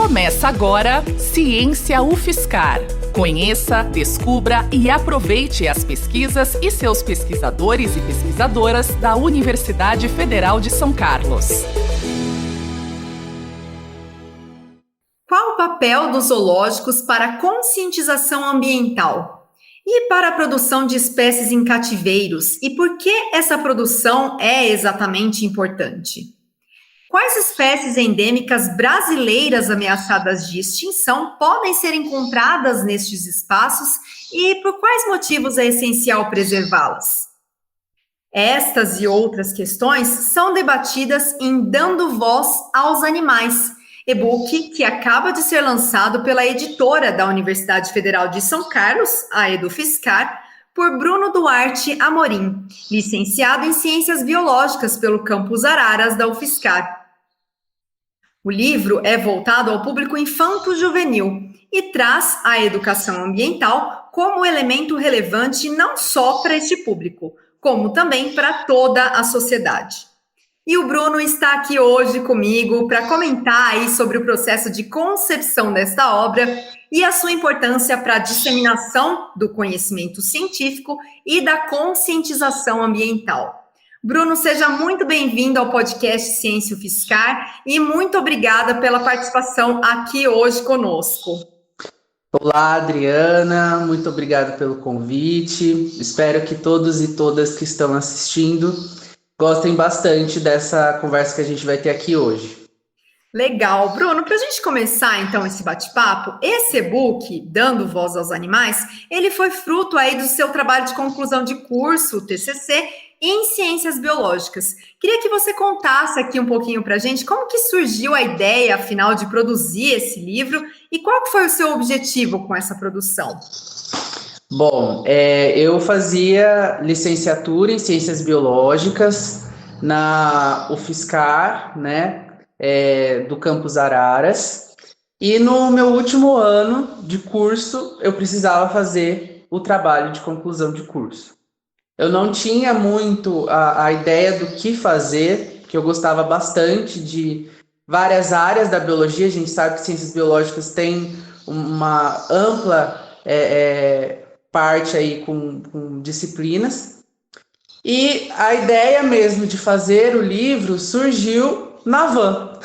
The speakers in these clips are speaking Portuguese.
Começa agora Ciência UFSCar. Conheça, descubra e aproveite as pesquisas e seus pesquisadores e pesquisadoras da Universidade Federal de São Carlos. Qual o papel dos zoológicos para a conscientização ambiental? E para a produção de espécies em cativeiros? E por que essa produção é exatamente importante? Quais espécies endêmicas brasileiras ameaçadas de extinção podem ser encontradas nestes espaços e por quais motivos é essencial preservá-las? Estas e outras questões são debatidas em Dando Voz aos Animais, e-book que acaba de ser lançado pela editora da Universidade Federal de São Carlos, a EduFSCar, por Bruno Duarte Amorim, licenciado em Ciências Biológicas pelo Campus Araras da UFSCar. O livro é voltado ao público infanto-juvenil e traz a educação ambiental como elemento relevante não só para este público, como também para toda a sociedade. E o Bruno está aqui hoje comigo para comentar aí sobre o processo de concepção desta obra e a sua importância para a disseminação do conhecimento científico e da conscientização ambiental. Bruno, seja muito bem-vindo ao podcast Ciência UFSCar e muito obrigada pela participação aqui hoje conosco. Olá, Adriana, muito obrigado pelo convite. Espero que todos e todas que estão assistindo gostem bastante dessa conversa que a gente vai ter aqui hoje. Legal. Bruno, para a gente começar então esse bate-papo, esse e-book, Dando Voz aos Animais, ele foi fruto aí do seu trabalho de conclusão de curso, o TCC, em Ciências Biológicas. Queria que você contasse aqui um pouquinho para a gente como que surgiu a ideia, afinal, de produzir esse livro e qual que foi o seu objetivo com essa produção? Bom, eu fazia licenciatura em Ciências Biológicas na UFSCar, né, do Campus Araras, e no meu último ano de curso eu precisava fazer o trabalho de conclusão de curso. Eu não tinha muito a ideia do que fazer, que eu gostava bastante de várias áreas da biologia. A gente sabe que ciências biológicas tem uma ampla parte aí com disciplinas. E a ideia mesmo de fazer o livro surgiu na van.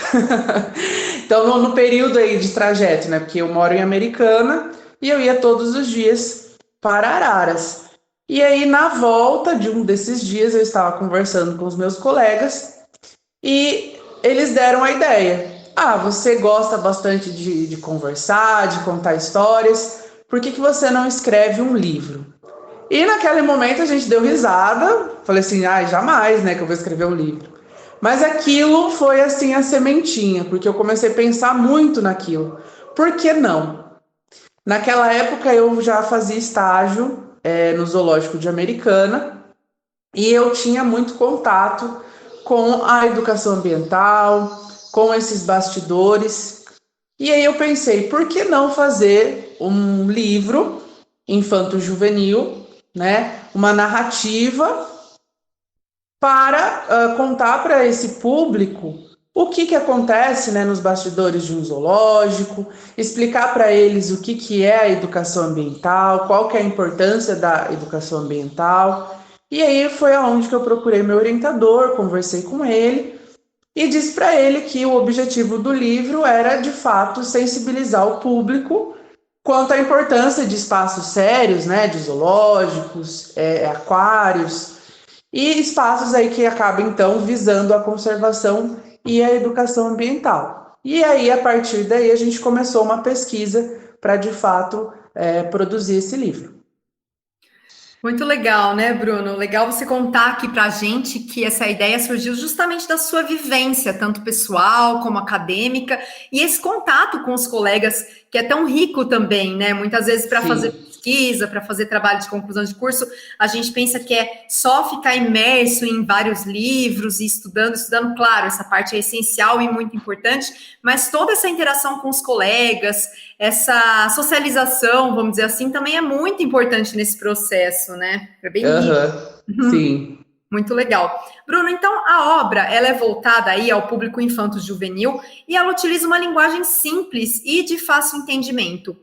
Então, no período aí de trajeto, né? Porque eu moro em Americana e eu ia todos os dias para Araras. E aí, na volta de um desses dias, eu estava conversando com os meus colegas e eles deram a ideia. Você gosta bastante de conversar, de contar histórias, por que você não escreve um livro? E naquele momento a gente deu risada, falei assim, jamais, né, que eu vou escrever um livro. Mas aquilo foi assim a sementinha, porque eu comecei a pensar muito naquilo. Por que não? Naquela época eu já fazia estágio no Zoológico de Americana, e eu tinha muito contato com a educação ambiental, com esses bastidores, e aí eu pensei, por que não fazer um livro infanto-juvenil, né, uma narrativa para contar para esse público o que acontece, né, nos bastidores de um zoológico, explicar para eles o que é a educação ambiental, qual que é a importância da educação ambiental. E aí foi aonde que eu procurei meu orientador, conversei com ele e disse para ele que o objetivo do livro era, de fato, sensibilizar o público quanto à importância de espaços sérios, né, de zoológicos, aquários e espaços aí que acabam, então, visando a conservação e a educação ambiental. E aí, a partir daí, a gente começou uma pesquisa para, de fato, produzir esse livro. Muito legal, né, Bruno? Legal você contar aqui para a gente que essa ideia surgiu justamente da sua vivência, tanto pessoal como acadêmica, e esse contato com os colegas, que é tão rico também, né? Muitas vezes para fazer pesquisa, para fazer trabalho de conclusão de curso, a gente pensa que é só ficar imerso em vários livros e estudando, claro, essa parte é essencial e muito importante, mas toda essa interação com os colegas, essa socialização, vamos dizer assim, também é muito importante nesse processo, né? É bem Sim. Muito legal. Bruno, então a obra ela é voltada aí ao público infanto-juvenil e ela utiliza uma linguagem simples e de fácil entendimento.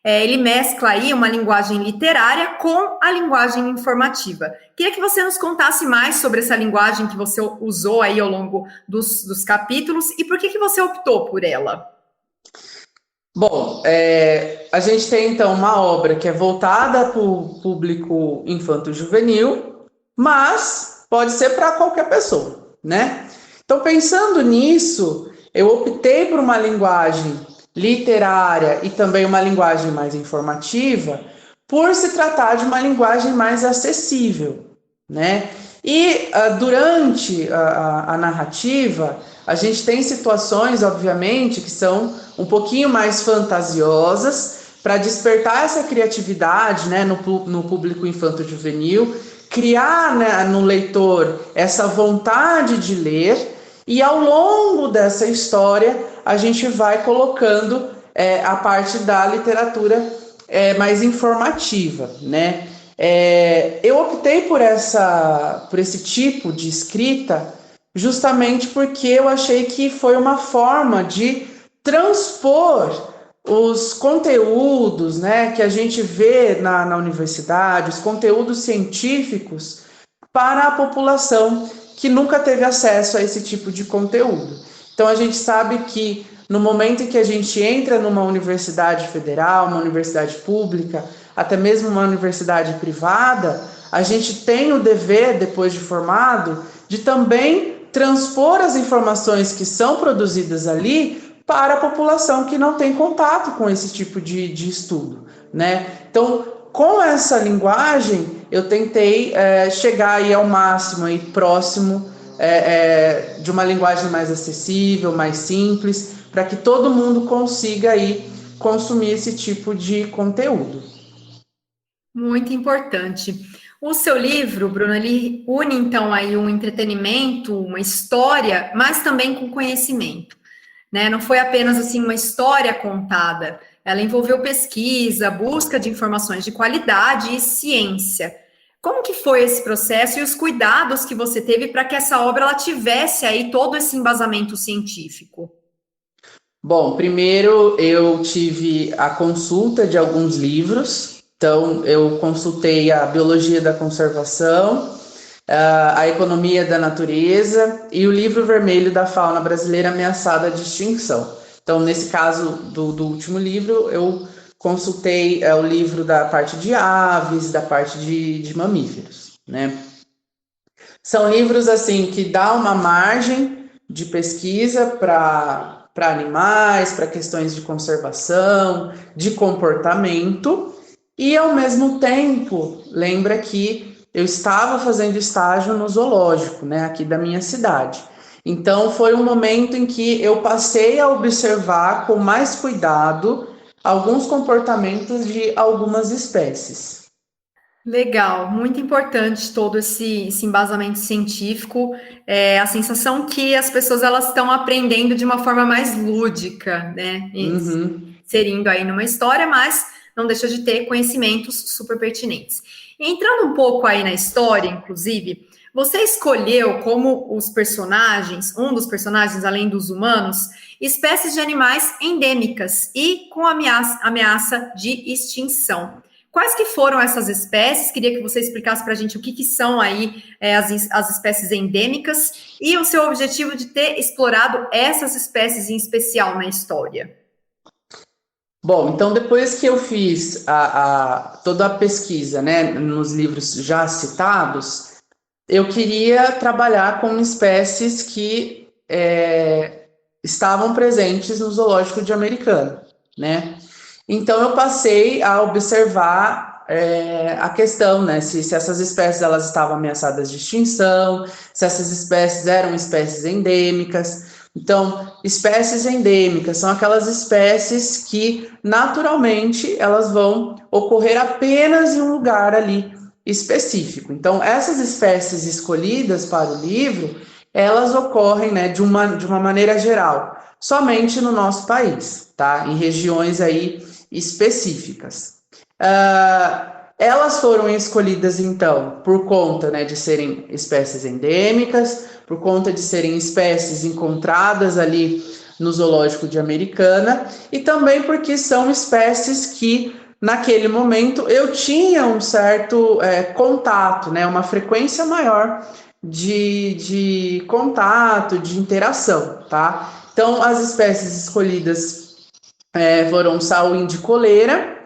Ele mescla aí uma linguagem literária com a linguagem informativa. Queria que você nos contasse mais sobre essa linguagem que você usou aí ao longo dos capítulos e por que você optou por ela. Bom, a gente tem então uma obra que é voltada para o público infanto-juvenil, mas pode ser para qualquer pessoa, né? Então, pensando nisso, eu optei por uma linguagem literária e também uma linguagem mais informativa, por se tratar de uma linguagem mais acessível, né? E durante a narrativa, a gente tem situações, obviamente, que são um pouquinho mais fantasiosas para despertar essa criatividade, né, no público infanto-juvenil, criar, né, no leitor essa vontade de ler, e ao longo dessa história a gente vai colocando a parte da literatura mais informativa, né? Eu optei por esse tipo de escrita justamente porque eu achei que foi uma forma de transpor os conteúdos, né, que a gente vê na universidade, os conteúdos científicos, para a população que nunca teve acesso a esse tipo de conteúdo. Então a gente sabe que no momento em que a gente entra numa universidade federal, uma universidade pública, até mesmo uma universidade privada, a gente tem o dever, depois de formado, de também transpor as informações que são produzidas ali para a população que não tem contato com esse tipo de estudo, né? Então, com essa linguagem, eu tentei chegar aí ao máximo, aí, próximo de uma linguagem mais acessível, mais simples, para que todo mundo consiga aí consumir esse tipo de conteúdo. Muito importante. O seu livro, Bruno, ele une então aí um entretenimento, uma história, mas também com conhecimento, né? Não foi apenas assim uma história contada, ela envolveu pesquisa, busca de informações de qualidade e ciência. Como que foi esse processo e os cuidados que você teve para que essa obra ela tivesse aí todo esse embasamento científico? Bom, primeiro eu tive a consulta de alguns livros. Então, eu consultei a Biologia da Conservação, a Economia da Natureza e o Livro Vermelho da Fauna Brasileira Ameaçada de Extinção. Então, nesse caso do último livro, eu consultei o livro da parte de aves, da parte de mamíferos, né? São livros, assim, que dão uma margem de pesquisa para animais, para questões de conservação, de comportamento. E, ao mesmo tempo, lembra que eu estava fazendo estágio no zoológico, né, aqui da minha cidade. Então, foi um momento em que eu passei a observar com mais cuidado alguns comportamentos de algumas espécies. Legal, muito importante todo esse embasamento científico, a sensação que as pessoas elas estão aprendendo de uma forma mais lúdica, né, inserindo aí numa história, mas não deixa de ter conhecimentos super pertinentes. Entrando um pouco aí na história, inclusive, você escolheu como os personagens, um dos personagens, além dos humanos, espécies de animais endêmicas e com ameaça de extinção. Quais que foram essas espécies? Queria que você explicasse para a gente o que são aí as espécies endêmicas e o seu objetivo de ter explorado essas espécies em especial na história. Bom, então depois que eu fiz toda a pesquisa, né, nos livros já citados, eu queria trabalhar com espécies que estavam presentes no zoológico de Americana, né? Então eu passei a observar a questão, né, se essas espécies elas estavam ameaçadas de extinção, se essas espécies eram espécies endêmicas. Então, espécies endêmicas são aquelas espécies que, naturalmente, elas vão ocorrer apenas em um lugar ali específico. Então, essas espécies escolhidas para o livro, elas ocorrem, né, de uma maneira geral, somente no nosso país, tá? Em regiões aí específicas. Elas foram escolhidas, então, por conta, né, de serem espécies endêmicas, por conta de serem espécies encontradas ali no zoológico de Americana, e também porque são espécies que, naquele momento, eu tinha um certo contato, né, uma frequência maior de contato, de interação, tá? Então, as espécies escolhidas foram o saúde coleira,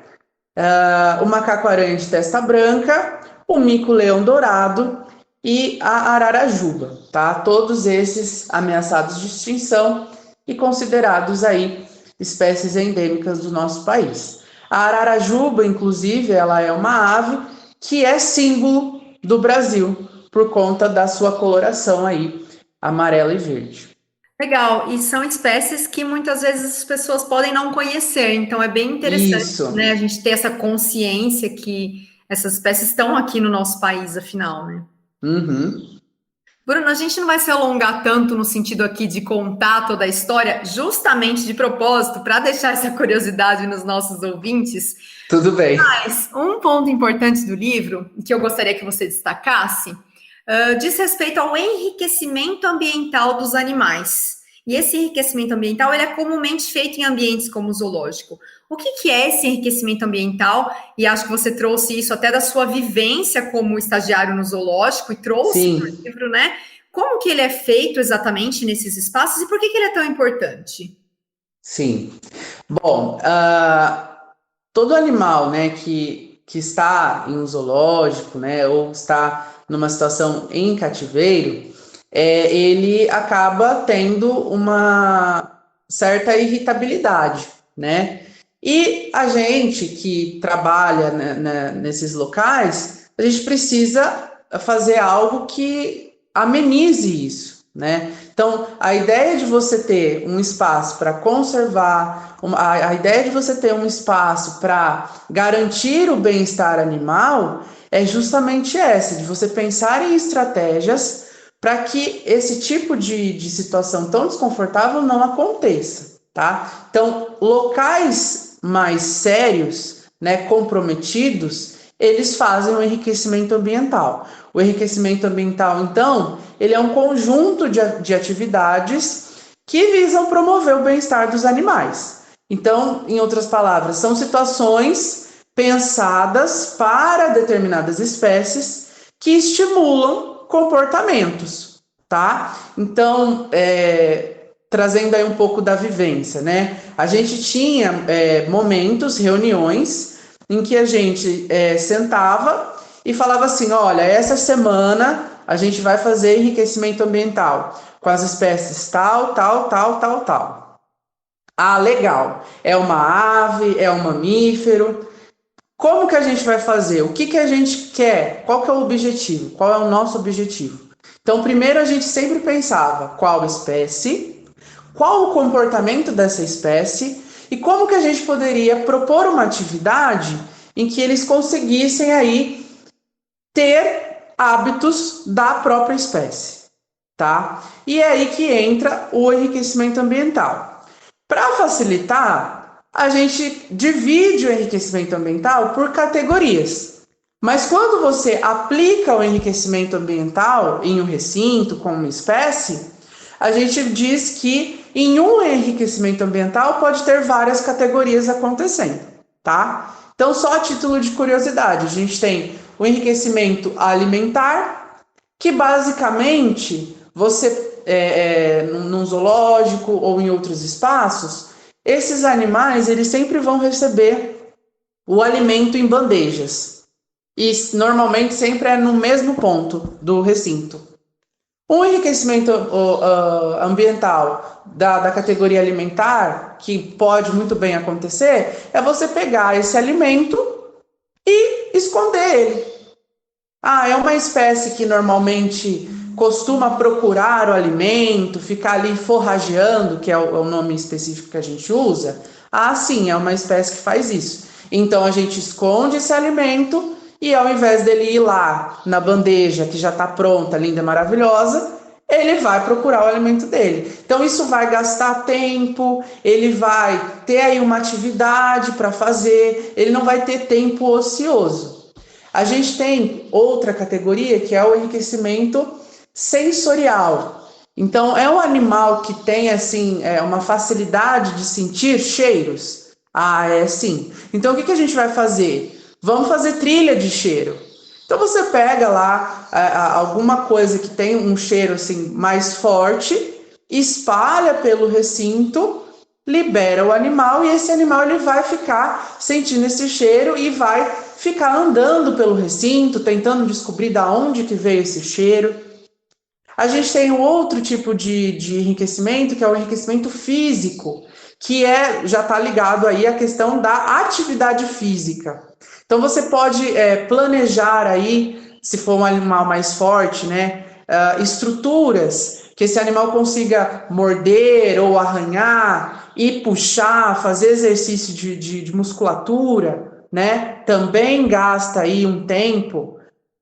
o macaco-aranha de testa branca, o mico-leão dourado e a ararajuba, tá? Todos esses ameaçados de extinção e considerados aí espécies endêmicas do nosso país. A ararajuba, inclusive, ela é uma ave que é símbolo do Brasil por conta da sua coloração aí amarela e verde. Legal, e são espécies que muitas vezes as pessoas podem não conhecer, então é bem interessante, né, a gente ter essa consciência que essas espécies estão aqui no nosso país, afinal, né? Uhum. Bruno, a gente não vai se alongar tanto no sentido aqui de contar toda a história, justamente de propósito, para deixar essa curiosidade nos nossos ouvintes. Tudo bem. Mas um ponto importante do livro, que eu gostaria que você destacasse, diz respeito ao enriquecimento ambiental dos animais. E esse enriquecimento ambiental ele é comumente feito em ambientes como o zoológico. O que é esse enriquecimento ambiental? E acho que você trouxe isso até da sua vivência como estagiário no zoológico e trouxe para o livro, né? Como que ele é feito exatamente nesses espaços e por que ele é tão importante? Sim. Bom, todo animal, né, que está em um zoológico, né, ou está numa situação em cativeiro, ele acaba tendo uma certa irritabilidade, né? E a gente que trabalha nesses locais, a gente precisa fazer algo que amenize isso, né? Então, a ideia de você ter um espaço para conservar, a ideia de você ter um espaço para garantir o bem-estar animal é justamente essa, de você pensar em estratégias para que esse tipo de situação tão desconfortável não aconteça, tá? Então, locais mais sérios, né, comprometidos, eles fazem o enriquecimento ambiental. O enriquecimento ambiental, então, ele é um conjunto de atividades que visam promover o bem-estar dos animais. Então, em outras palavras, são situações pensadas para determinadas espécies que estimulam comportamentos, tá? Então, trazendo aí um pouco da vivência, né? A gente tinha momentos, reuniões, em que a gente sentava e falava assim, olha, essa semana a gente vai fazer enriquecimento ambiental com as espécies tal, tal, tal, tal, tal. Ah, legal. É uma ave, é um mamífero. Como que a gente vai fazer? O que a gente quer? Qual que é o objetivo? Qual é o nosso objetivo? Então, primeiro a gente sempre pensava qual espécie, qual o comportamento dessa espécie e como que a gente poderia propor uma atividade em que eles conseguissem aí ter hábitos da própria espécie, tá? E é aí que entra o enriquecimento ambiental. Para facilitar, a gente divide o enriquecimento ambiental por categorias. Mas quando você aplica o enriquecimento ambiental em um recinto com uma espécie, a gente diz que em um enriquecimento ambiental pode ter várias categorias acontecendo, tá? Então, só a título de curiosidade, a gente tem o enriquecimento alimentar, que basicamente você, num zoológico ou em outros espaços, esses animais eles sempre vão receber o alimento em bandejas. E normalmente sempre é no mesmo ponto do recinto. O enriquecimento ambiental da categoria alimentar, que pode muito bem acontecer, é você pegar esse alimento e esconder ele. Ah, é uma espécie que normalmente costuma procurar o alimento, ficar ali forrageando, que é o nome específico que a gente usa. Ah, sim, é uma espécie que faz isso. Então a gente esconde esse alimento e ao invés dele ir lá na bandeja que já está pronta, linda, maravilhosa, ele vai procurar o alimento dele. Então isso vai gastar tempo, ele vai ter aí uma atividade para fazer, ele não vai ter tempo ocioso. A gente tem outra categoria que é o enriquecimento sensorial. Então, é um animal que tem assim, uma facilidade de sentir cheiros? Ah, é sim. Então, o que a gente vai fazer? Vamos fazer trilha de cheiro. Então, você pega lá alguma coisa que tem um cheiro assim, mais forte, espalha pelo recinto, libera o animal e esse animal ele vai ficar sentindo esse cheiro e vai ficar andando pelo recinto, tentando descobrir de onde que veio esse cheiro. A gente tem um outro tipo de enriquecimento, que é o enriquecimento físico, que já está ligado aí à questão da atividade física. Então, você pode planejar aí, se for um animal mais forte, né, estruturas que esse animal consiga morder ou arranhar e puxar, fazer exercício de musculatura, né? Também gasta aí um tempo.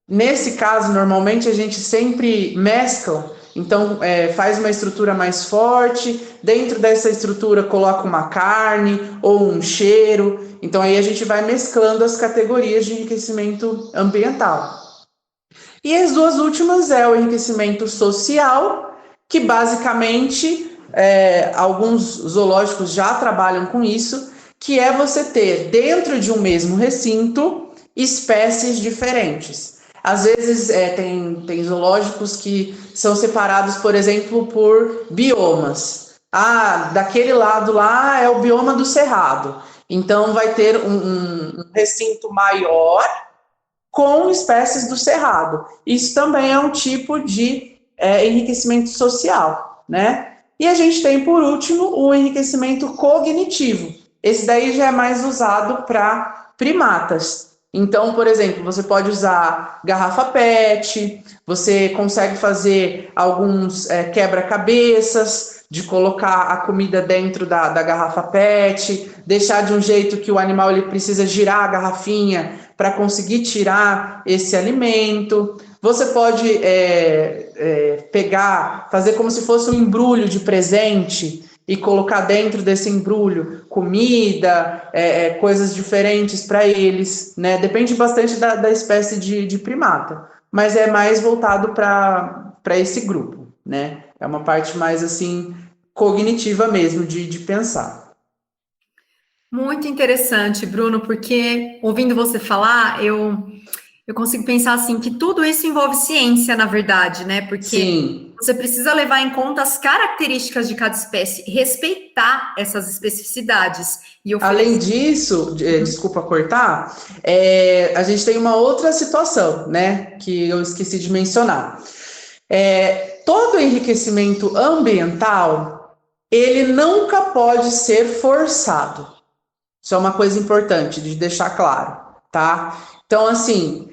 Nesse caso, normalmente a gente sempre mescla, então faz uma estrutura mais forte, dentro dessa estrutura coloca uma carne ou um cheiro, então aí a gente vai mesclando as categorias de enriquecimento ambiental. E as duas últimas é o enriquecimento social, que basicamente alguns zoológicos já trabalham com isso, que é você ter dentro de um mesmo recinto espécies diferentes. Às vezes tem zoológicos que são separados, por exemplo, por biomas. Ah, daquele lado lá é o bioma do Cerrado. Então vai ter um recinto maior com espécies do Cerrado. Isso também é um tipo de enriquecimento social, né? E a gente tem, por último, o enriquecimento cognitivo. Esse daí já é mais usado para primatas. Então, por exemplo, você pode usar garrafa PET, você consegue fazer alguns quebra-cabeças, de colocar a comida dentro da garrafa PET, deixar de um jeito que o animal ele precisa girar a garrafinha para conseguir tirar esse alimento. Você pode fazer como se fosse um embrulho de presente e colocar dentro desse embrulho comida, coisas diferentes para eles, né? Depende bastante da espécie de primata, mas é mais voltado para esse grupo, né? É uma parte mais assim cognitiva mesmo de pensar. Muito interessante, Bruno, porque ouvindo você falar, eu consigo pensar assim que tudo isso envolve ciência, na verdade, né? Porque Sim. Você precisa levar em conta as características de cada espécie, respeitar essas especificidades. Além disso, desculpa cortar, a gente tem uma outra situação, né? Que eu esqueci de mencionar. Todo enriquecimento ambiental, ele nunca pode ser forçado. Isso é uma coisa importante de deixar claro, tá? Então, assim,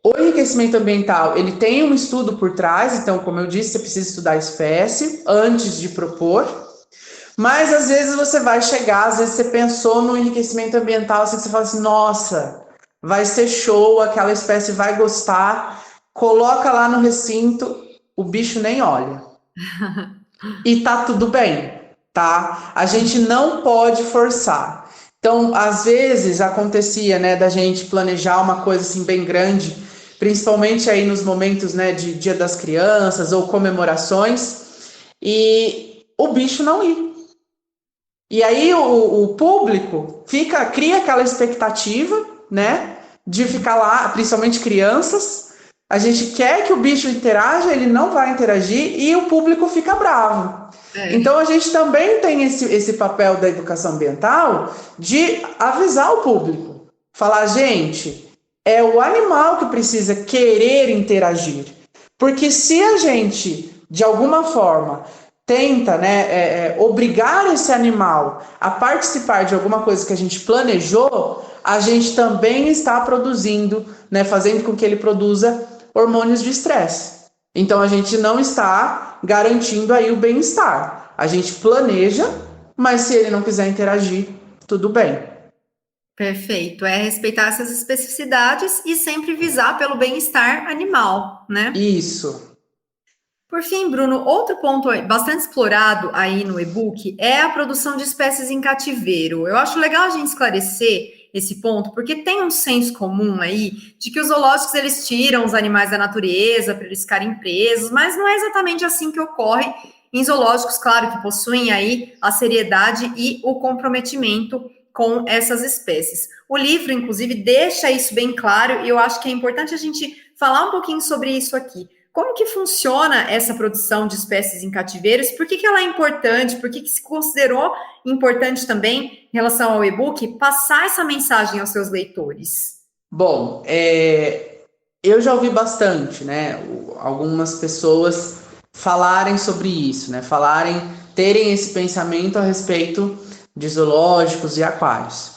o enriquecimento ambiental, ele tem um estudo por trás, então, como eu disse, você precisa estudar a espécie antes de propor, mas às vezes você vai chegar, às vezes você pensou no enriquecimento ambiental, assim, você fala assim, nossa, vai ser show, aquela espécie vai gostar, coloca lá no recinto, o bicho nem olha. E tá tudo bem, tá? A gente não pode forçar. Então, às vezes acontecia, né, da gente planejar uma coisa assim bem grande, principalmente aí nos momentos, né, de Dia das Crianças ou comemorações, e o bicho não ir. E aí o público cria aquela expectativa, né, de ficar lá, principalmente crianças. A gente quer que o bicho interaja, ele não vai interagir e o público fica bravo. Então a gente também tem esse papel da educação ambiental de avisar o público. Falar, gente, é o animal que precisa querer interagir. Porque se a gente, de alguma forma, tenta, né, obrigar esse animal a participar de alguma coisa que a gente planejou, a gente também está produzindo, né, fazendo com que ele produza hormônios de estresse. Então a gente não está garantindo aí o bem-estar. A gente planeja, mas se ele não quiser interagir, tudo bem. Perfeito. É respeitar essas especificidades e sempre visar pelo bem-estar animal, né? Isso. Por fim, Bruno, outro ponto bastante explorado aí no e-book é a produção de espécies em cativeiro. Eu acho legal a gente esclarecer esse ponto? Porque tem um senso comum aí de que os zoológicos, eles tiram os animais da natureza para eles ficarem presos, mas não é exatamente assim que ocorre em zoológicos, claro, que possuem aí a seriedade e o comprometimento com essas espécies. O livro, inclusive, deixa isso bem claro e eu acho que é importante a gente falar um pouquinho sobre isso aqui. Como que funciona essa produção de espécies em cativeiros? Por que ela é importante? Por que se considerou importante também, em relação ao e-book, passar essa mensagem aos seus leitores? Bom, eu já ouvi bastante, né? Algumas pessoas falarem sobre isso, né? Terem esse pensamento a respeito de zoológicos e aquários.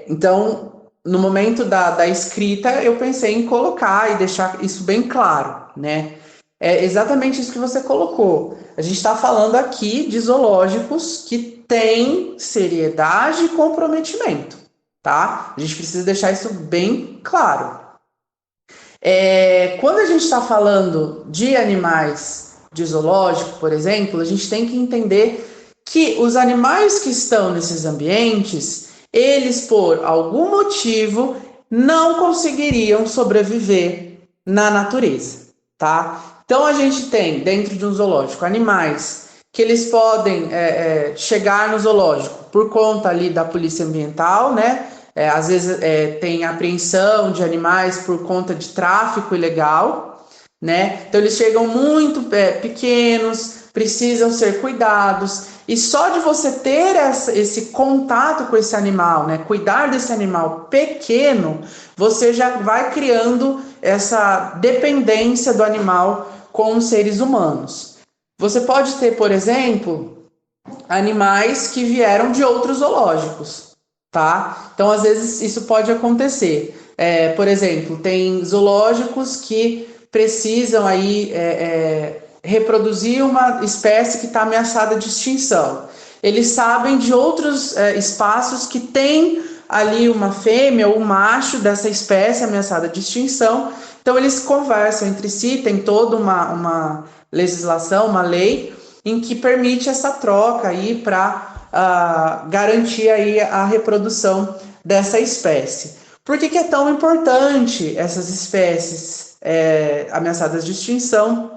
Então, no momento da escrita, eu pensei em colocar e deixar isso bem claro, né? É exatamente isso que você colocou. A gente está falando aqui de zoológicos que têm seriedade e comprometimento, tá? A gente precisa deixar isso bem claro. Quando a gente está falando de animais de zoológico, por exemplo, a gente tem que entender que os animais que estão nesses ambientes, eles, por algum motivo, não conseguiriam sobreviver na natureza, tá? Então, a gente tem, dentro de um zoológico, animais que eles podem chegar no zoológico por conta ali da polícia ambiental, né? Às vezes tem apreensão de animais por conta de tráfico ilegal, né? Então, eles chegam muito pequenos, precisam ser cuidados. E só de você ter esse contato com esse animal, né, cuidar desse animal pequeno, você já vai criando essa dependência do animal com os seres humanos. Você pode ter, por exemplo, animais que vieram de outros zoológicos, tá? Então, às vezes, isso pode acontecer. Por exemplo, tem zoológicos que precisam aí reproduzir uma espécie que está ameaçada de extinção. Eles sabem de outros espaços que tem ali uma fêmea ou um macho dessa espécie ameaçada de extinção. Então, eles conversam entre si, tem toda uma legislação, uma lei, em que permite essa troca aí para garantir aí a reprodução dessa espécie. Por que é tão importante essas espécies ameaçadas de extinção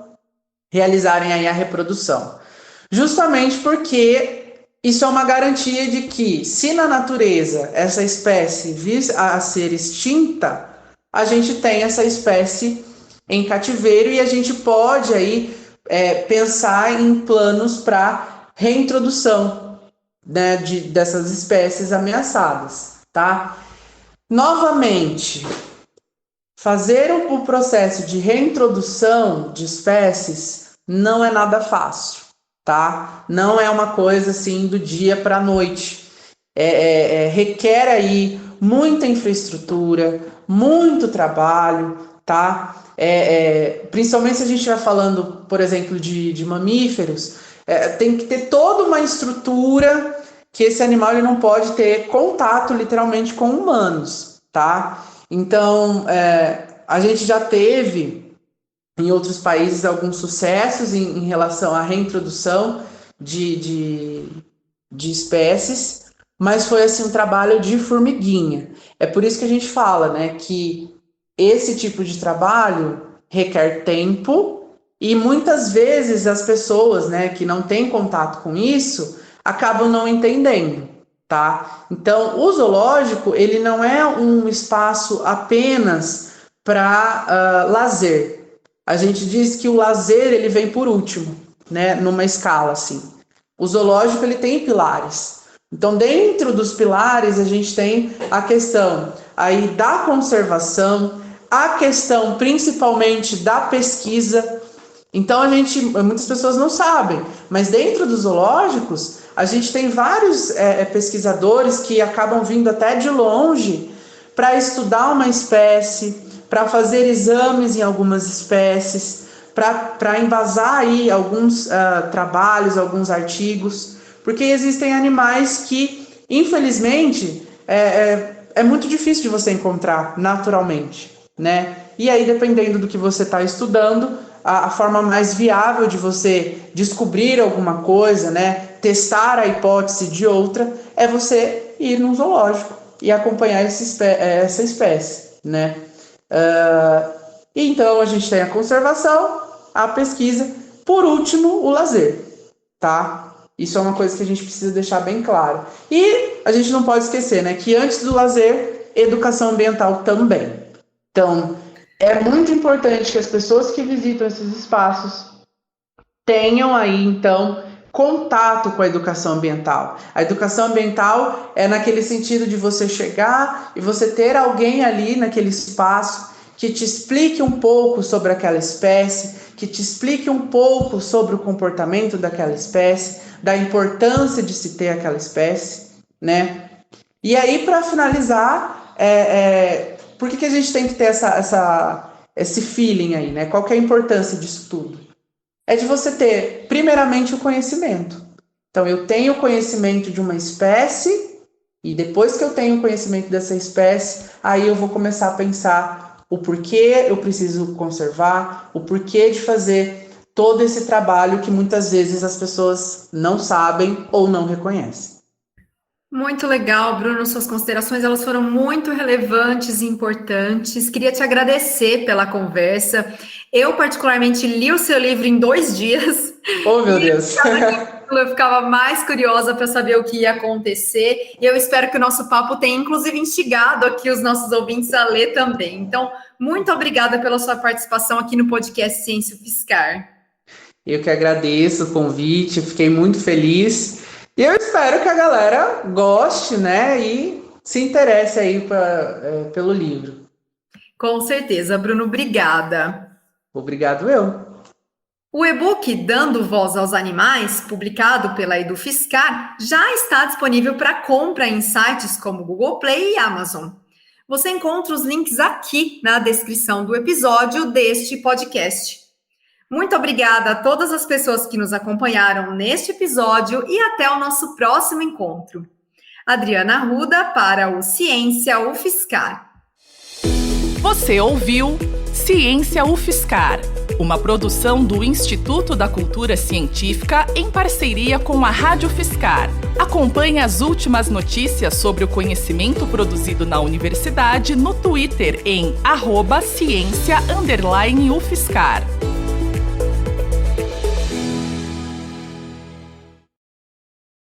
realizarem aí a reprodução? Justamente porque isso é uma garantia de que, se na natureza essa espécie vir a ser extinta, a gente tem essa espécie em cativeiro e a gente pode aí pensar em planos para reintrodução, né, dessas espécies ameaçadas, tá? Novamente, fazer o processo de reintrodução de espécies não é nada fácil, tá? Não é uma coisa assim do dia para a noite. Requer aí muita infraestrutura, muito trabalho, tá? Principalmente se a gente estiver falando, por exemplo, de mamíferos, tem que ter toda uma estrutura que esse animal ele não pode ter contato literalmente com humanos, tá? Então, a gente já teve em outros países alguns sucessos em relação à reintrodução de espécies, mas foi assim um trabalho de formiguinha. É por isso que a gente fala, né, que esse tipo de trabalho requer tempo e muitas vezes as pessoas, né, que não têm contato com isso acabam não entendendo, tá? Então, o zoológico, ele não é um espaço apenas para lazer. A gente diz que o lazer, ele vem por último, né, numa escala assim. O zoológico, ele tem pilares. Então, dentro dos pilares, a gente tem a questão aí da conservação, a questão principalmente da pesquisa. Então, muitas pessoas não sabem, mas dentro dos zoológicos, a gente tem vários pesquisadores que acabam vindo até de longe para estudar uma espécie, para fazer exames em algumas espécies, para embasar aí alguns trabalhos, alguns artigos, porque existem animais que, infelizmente, é muito difícil de você encontrar naturalmente, né? E aí, dependendo do que você está estudando, a forma mais viável de você descobrir alguma coisa, né, testar a hipótese de outra, é você ir num zoológico, e acompanhar essa espécie, né? Então, a gente tem a conservação, a pesquisa, por último, o lazer, tá? Isso é uma coisa que a gente precisa deixar bem claro. E a gente não pode esquecer, né, que antes do lazer, educação ambiental também. Então, é muito importante que as pessoas que visitam esses espaços tenham aí, então, contato com a educação ambiental. A educação ambiental é naquele sentido de você chegar e você ter alguém ali naquele espaço que te explique um pouco sobre aquela espécie, que te explique um pouco sobre o comportamento daquela espécie, da importância de se ter aquela espécie, né? E aí, para finalizar, por que a gente tem que ter esse feeling aí, né? Qual que é a importância disso tudo? É de você ter, primeiramente, o conhecimento. Então, eu tenho conhecimento de uma espécie, e depois que eu tenho o conhecimento dessa espécie, aí eu vou começar a pensar o porquê eu preciso conservar, o porquê de fazer todo esse trabalho que muitas vezes as pessoas não sabem ou não reconhecem. Muito legal, Bruno, suas considerações, elas foram muito relevantes e importantes. Queria te agradecer pela conversa. Eu, particularmente, li o seu livro em 2 dias. Oh, meu Deus! Eu ficava mais curiosa para saber o que ia acontecer. E eu espero que o nosso papo tenha, inclusive, instigado aqui os nossos ouvintes a ler também. Então, muito obrigada pela sua participação aqui no podcast Ciência UFSCar. Eu que agradeço o convite, fiquei muito feliz. E eu espero que a galera goste, né, e se interesse aí pelo livro. Com certeza, Bruno, obrigada. Obrigado eu. O e-book Dando Voz aos Animais, publicado pela EduFiscar, já está disponível para compra em sites como Google Play e Amazon. Você encontra os links aqui na descrição do episódio deste podcast. Muito obrigada a todas as pessoas que nos acompanharam neste episódio e até o nosso próximo encontro. Adriana Arruda para o Ciência UFSCar. Você ouviu Ciência UFSCar, uma produção do Instituto da Cultura Científica em parceria com a Rádio UFSCar. Acompanhe as últimas notícias sobre o conhecimento produzido na universidade no Twitter em @ciência_UFSCar.